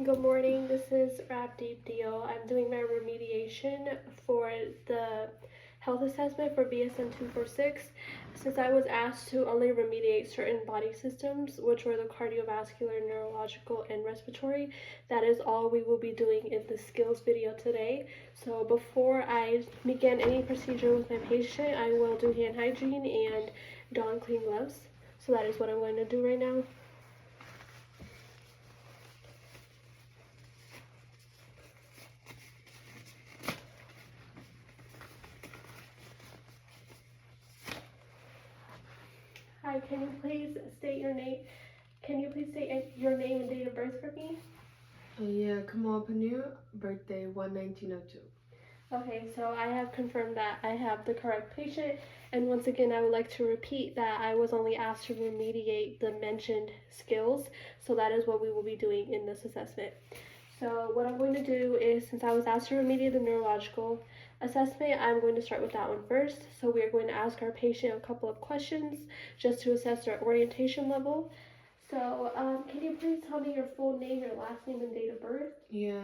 Good morning, this is Rapdeep Dio. I'm doing my remediation for the health assessment for BSN 246. Since I was asked to only remediate certain body systems, which were the cardiovascular, neurological, and respiratory, that is all we will be doing in the skills video today. So before I begin any procedure with my patient, I will do hand hygiene and don clean gloves. So that is what I'm going to do right now. Hi, can you please state your name? Can you please state your name and date of birth for me? Yeah, Kamal Panu, birthday 1/1902. Okay, so I have confirmed that I have the correct patient, and once again, I would like to repeat that I was only asked to remediate the mentioned skills, so that is what we will be doing in this assessment. So what I'm going to do is, since I was asked to remediate the neurological assessment, I'm going to start with that one first. So we are going to ask our patient a couple of questions just to assess their orientation level. So can you please tell me your full name, your last name, and date of birth? Yeah,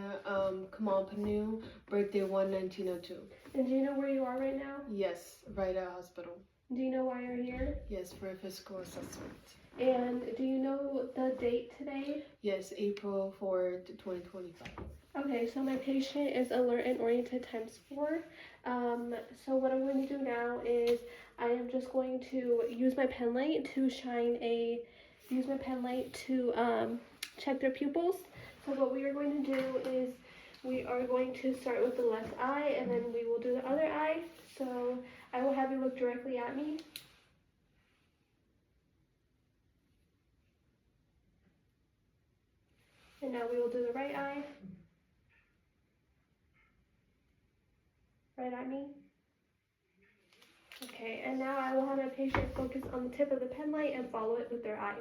Kamal Panu, birthday 1/1902. And do you know where you are right now? Yes, right at hospital. Do you know why you're here? Yes, for a physical assessment. And do you know the date today? Yes, April 4th, 2025. Okay, so my patient is alert and oriented ×4. So what I'm going to do now is I am just going to use my pen light to check their pupils. So what we are going to do is we are going to start with the left eye and then we will do the other eye. So I will have you look directly at me. And now we will do the right eye. Right at me. Okay, and now I will have my patient focus on the tip of the pen light and follow it with their eyes.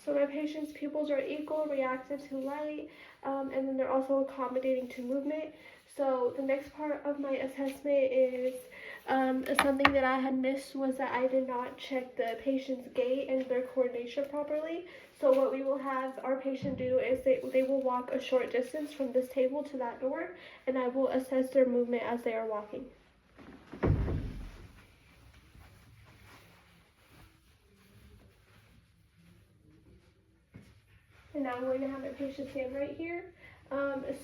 So my patient's pupils are equal, reactive to light, and then they're also accommodating to movement. So the next part of my assessment is something that I had missed was that I did not check the patient's gait and their coordination properly. So what we will have our patient do is they will walk a short distance from this table to that door, and I will assess their movement as they are walking. And now I'm going to have my patient stand right here.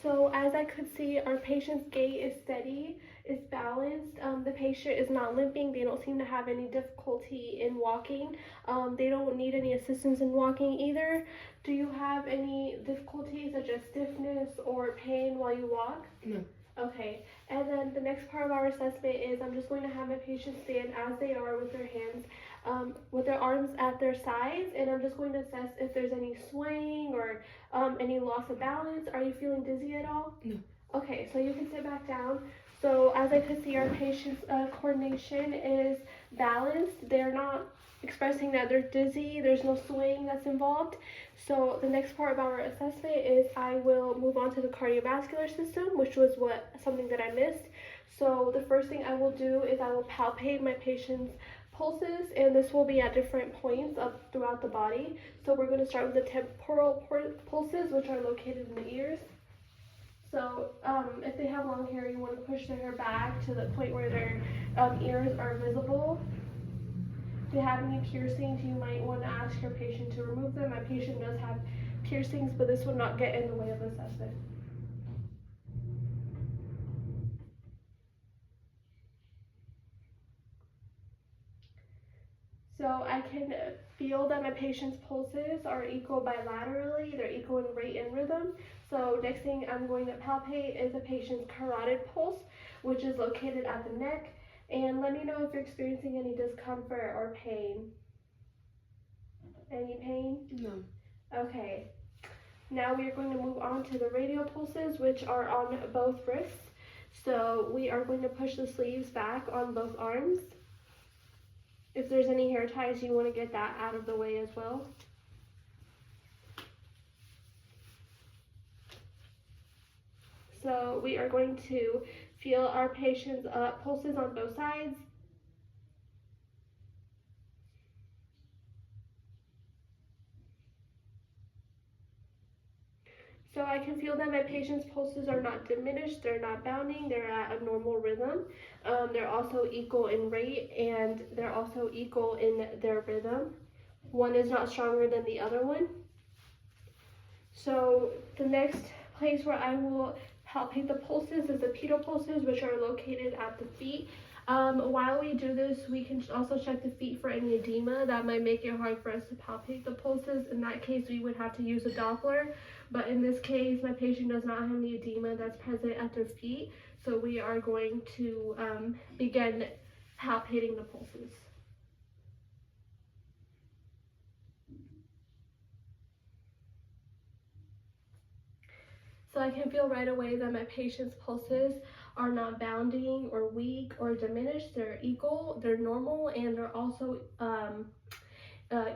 So as I could see, our patient's gait is steady, is balanced. The patient is not limping. They don't seem to have any difficulty in walking. They don't need any assistance in walking either. Do you have any difficulties such as stiffness or pain while you walk? No. Okay, and then the next part of our assessment is I'm just going to have my patient stand as they are with their hands, with their arms at their sides, and I'm just going to assess if there's any swaying or any loss of balance. Are you feeling dizzy at all? No. Okay, so you can sit back down. So as I could see, our patient's coordination is balanced. They're not expressing that they're dizzy. There's no swaying that's involved. So the next part of our assessment is I will move on to the cardiovascular system, which was something that I missed. So the first thing I will do is I will palpate my patient's pulses, and this will be at different points throughout the body. So we're going to start with the temporal pulses, which are located in the ears. So if they have long hair, you want to push their hair back to the point where their ears are visible. If they have any piercings, you might want to ask your patient to remove them. My patient does have piercings, but this will not get in the way of the assessment. So I can feel that my patient's pulses are equal bilaterally. They're equal in rate and rhythm. So next thing I'm going to palpate is the patient's carotid pulse, which is located at the neck. And let me know if you're experiencing any discomfort or pain. Any pain? No. Okay. Now we are going to move on to the radial pulses, which are on both wrists. So we are going to push the sleeves back on both arms. If there's any hair ties, you want to get that out of the way as well. So we are going to feel our patient's pulses on both sides. So I can feel that my patient's pulses are not diminished, they're not bounding, they're at a normal rhythm. They're also equal in rate, and they're also equal in their rhythm. One is not stronger than the other one. So the next place where I will palpate the pulses is the pedal pulses, which are located at the feet. While we do this, we can also check the feet for any edema that might make it hard for us to palpate the pulses. In that case, we would have to use a Doppler, but in this case, my patient does not have any edema that's present at their feet, so we are going to begin palpating the pulses. So I can feel right away that my patient's pulses are not bounding or weak or diminished. They're equal, they're normal, and they're also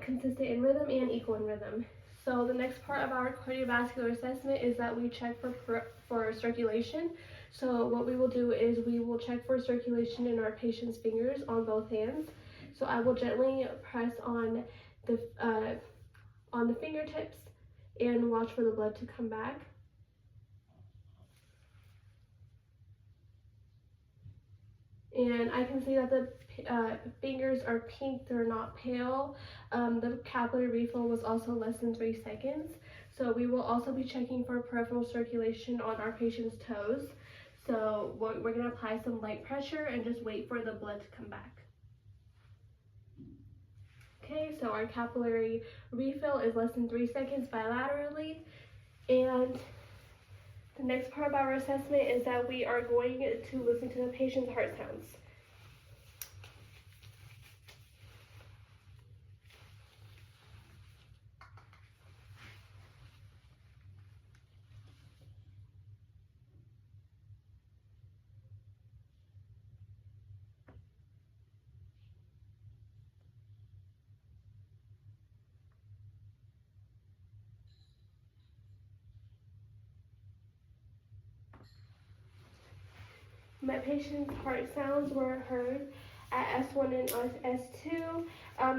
consistent in rhythm and equal in rhythm. So the next part of our cardiovascular assessment is that we check for circulation. So what we will do is we will check for circulation in our patient's fingers on both hands. So I will gently press on the fingertips and watch for the blood to come back. And I can see that the fingers are pink, they're not pale. The capillary refill was also less than 3 seconds. So we will also be checking for peripheral circulation on our patient's toes. So we're gonna apply some light pressure and just wait for the blood to come back. Okay, so our capillary refill is less than 3 seconds bilaterally. And the next part of our assessment is that we are going to listen to the patient's heart sounds. My patient's heart sounds were heard at S1 and S2.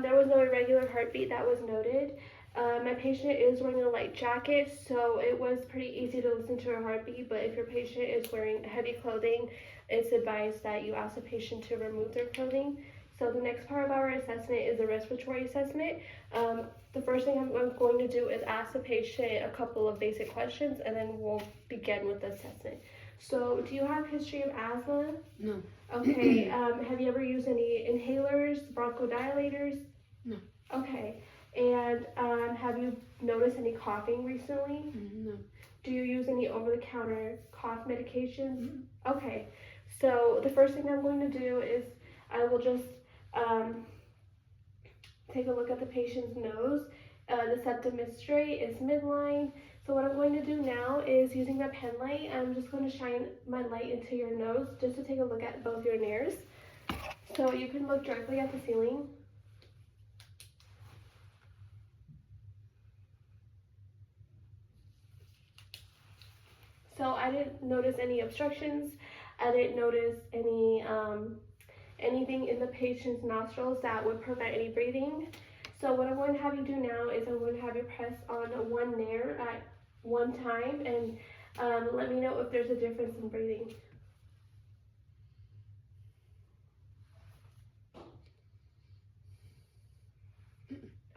There was no irregular heartbeat that was noted. My patient is wearing a light jacket, so it was pretty easy to listen to her heartbeat, but if your patient is wearing heavy clothing, it's advised that you ask the patient to remove their clothing. So the next part of our assessment is the respiratory assessment. The first thing I'm going to do is ask the patient a couple of basic questions, and then we'll begin with the assessment. So, do you have a history of asthma? No. Okay. Have you ever used any inhalers, bronchodilators? No. Okay. And have you noticed any coughing recently? No. Do you use any over-the-counter cough medications? Mm-hmm. Okay. So the first thing I'm going to do is I will just take a look at the patient's nose. The septum is straight, it's midline. So what I'm going to do now is using my pen light, I'm just going to shine my light into your nose just to take a look at both your nares. So you can look directly at the ceiling. So I didn't notice any obstructions. I didn't notice any anything in the patient's nostrils that would prevent any breathing. So what I'm going to have you do now is I'm going to have you press on one nair at one time and let me know if there's a difference in breathing.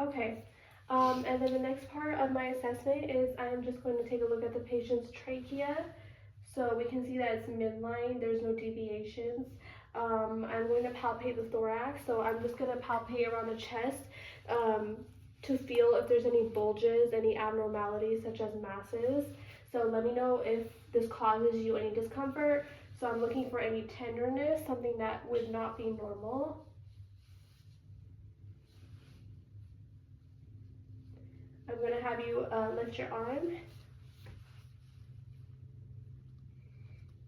Okay, and then the next part of my assessment is I'm just going to take a look at the patient's trachea. So we can see that it's midline, there's no deviations. I'm going to palpate the thorax, so I'm just going to palpate around the chest to feel if there's any bulges, any abnormalities such as masses. So let me know if this causes you any discomfort. So I'm looking for any tenderness, something that would not be normal. I'm going to have you lift your arm.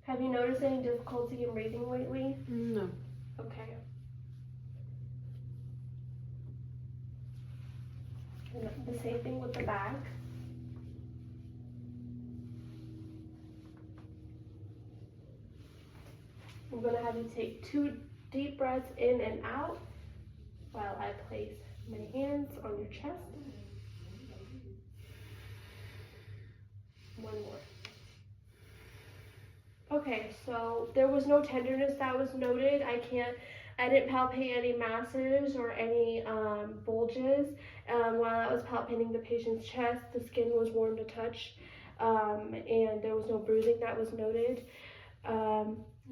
Have you noticed any difficulty in breathing lately? No. Okay. And the same thing with the back. I'm going to have you take 2 deep breaths in and out while I place my hands on your chest. One more. Okay, so there was no tenderness that was noted. I didn't palpate any masses or any bulges. While I was palpating the patient's chest, the skin was warm to touch, and there was no bruising that was noted.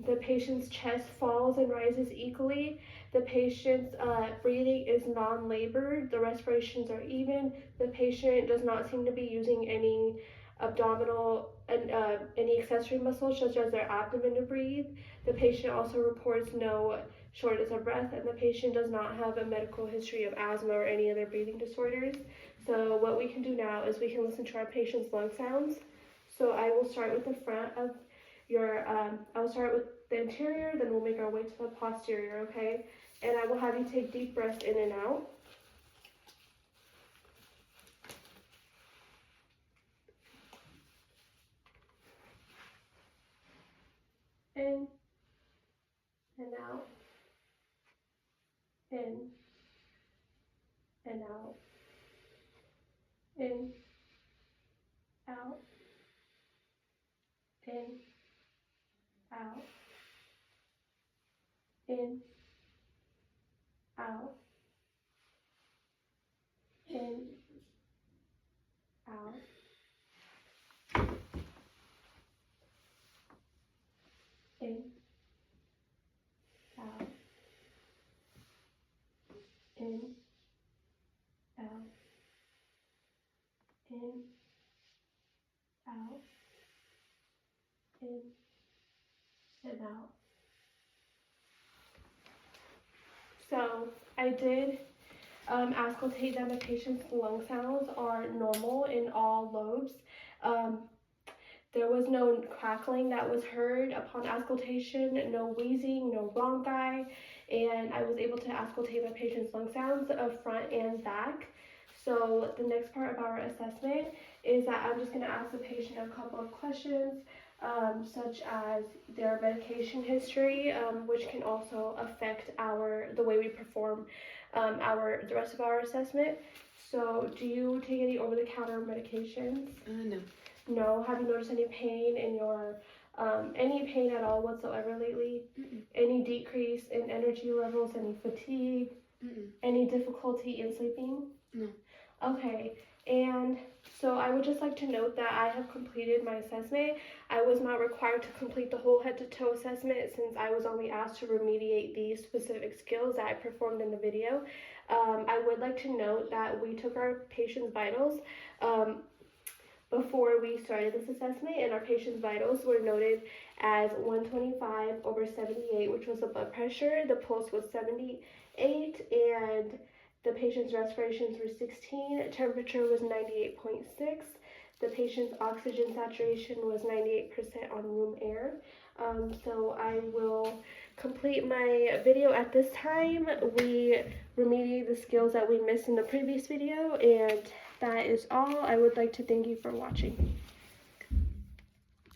The patient's chest falls and rises equally. The patient's breathing is non-labored. The respirations are even. The patient does not seem to be using any abdominal and any accessory muscles such as their abdomen to breathe. The patient also reports no shortness of breath, and the patient does not have a medical history of asthma or any other breathing disorders. So what we can do now is we can listen to our patient's lung sounds. So I will start with the front of your, I'll start with the interior, then we'll make our way to the posterior, okay? And I will have you take deep breaths in and out. In and out. In and out. In, out. In, out. In, out. In, out. In, out. In, out. In, out. In, and out. So I did auscultate that the patient's lung sounds are normal in all lobes. There was no crackling that was heard upon auscultation, no wheezing, no bronchi, and I was able to auscultate my patient's lung sounds of front and back. So the next part of our assessment is that I'm just going to ask the patient a couple of questions, such as their medication history, which can also affect the way we perform the rest of our assessment. So do you take any over-the-counter medications? No. No. Have you noticed any pain in your, any pain at all whatsoever lately? Mm-mm. Any decrease in energy levels, any fatigue? Mm-mm. Any difficulty in sleeping? No. Okay, and so I would just like to note that I have completed my assessment. I was not required to complete the whole head to toe assessment since I was only asked to remediate these specific skills that I performed in the video. I would like to note that we took our patient's vitals before we started this assessment, and our patient's vitals were noted as 125/78, which was the blood pressure. The pulse was 78, and the patient's respirations were 16. Temperature was 98.6. The patient's oxygen saturation was 98% on room air. So I will complete my video at this time. We remediate the skills that we missed in the previous video, and that is all. I would like to thank you for watching.